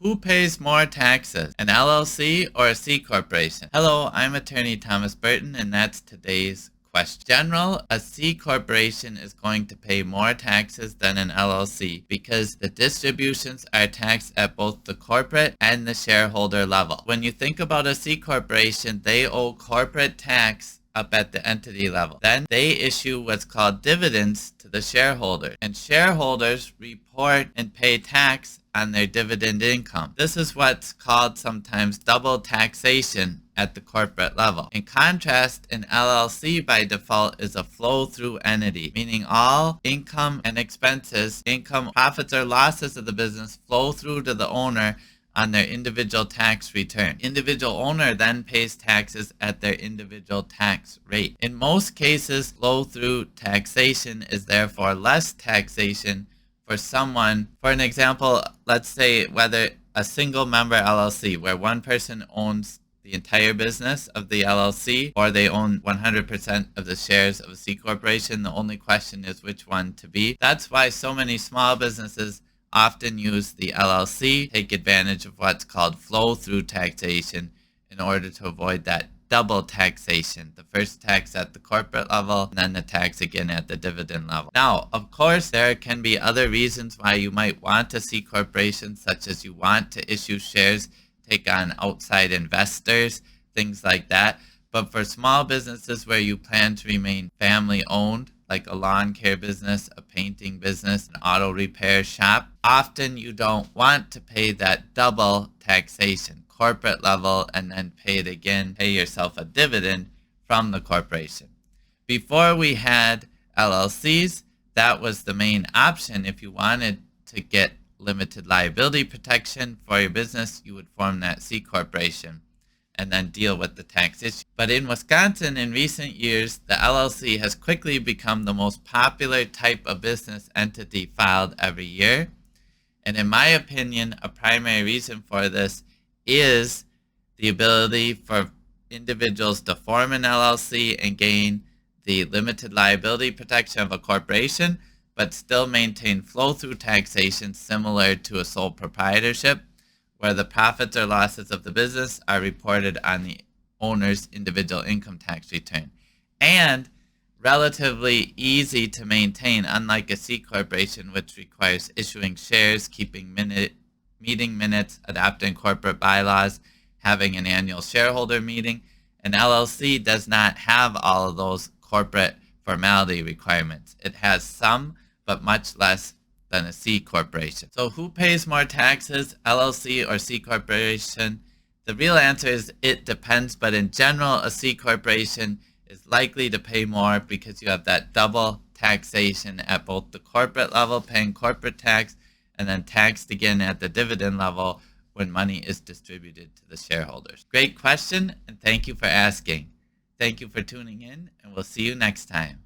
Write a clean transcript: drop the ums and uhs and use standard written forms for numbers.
Who pays more taxes, an LLC or a C corporation? Hello, I'm attorney Thomas Burton, and that's today's question. General, a C corporation is going to pay more taxes than an LLC because the distributions are taxed at both the corporate and the shareholder level. When you think about a C corporation, they owe corporate tax up at the entity level. Then they issue what's called dividends to the shareholder, and shareholders report and pay tax on their dividend income. This is what's called sometimes double taxation at the corporate level. In contrast, an LLC by default is a flow-through entity, meaning all income and expenses, income, profits, or losses of the business flow through to the owner on their individual tax return. Individual owner then pays taxes at their individual tax rate. In most cases, flow-through taxation is therefore less taxation for someone. For an example, let's say whether a single member LLC where one person owns the entire business of the LLC, or they own 100% of the shares of a C corporation. The only question is which one to be. That's why so many small businesses often use the LLC, take advantage of what's called flow-through taxation in order to avoid that double taxation. The first tax at the corporate level, and then the tax again at the dividend level. Now, of course, there can be other reasons why you might want a C corporation, such as you want to issue shares, take on outside investors, things like that. But for small businesses where you plan to remain family owned, like a lawn care business, a painting business, an auto repair shop, often you don't want to pay that double taxation, corporate level, and then pay it again, pay yourself a dividend from the corporation. Before we had LLCs, that was the main option. If you wanted to get limited liability protection for your business, you would form that C corporation and then deal with the tax issue. But in Wisconsin, in recent years, the LLC has quickly become the most popular type of business entity filed every year. And in my opinion, a primary reason for this is the ability for individuals to form an LLC and gain the limited liability protection of a corporation, but still maintain flow-through taxation similar to a sole proprietorship, where the profits or losses of the business are reported on the owner's individual income tax return. And relatively easy to maintain, unlike a C corporation, which requires issuing shares, keeping meeting minutes, adopting corporate bylaws, having an annual shareholder meeting. An LLC does not have all of those corporate formality requirements. It has some, but much less than a C corporation. So who pays more taxes, LLC or C corporation? The real answer is it depends, but in general, a C corporation is likely to pay more because you have that double taxation at both the corporate level, paying corporate tax, and then taxed again at the dividend level when money is distributed to the shareholders. Great question, and thank you for asking. Thank you for tuning in, and we'll see you next time.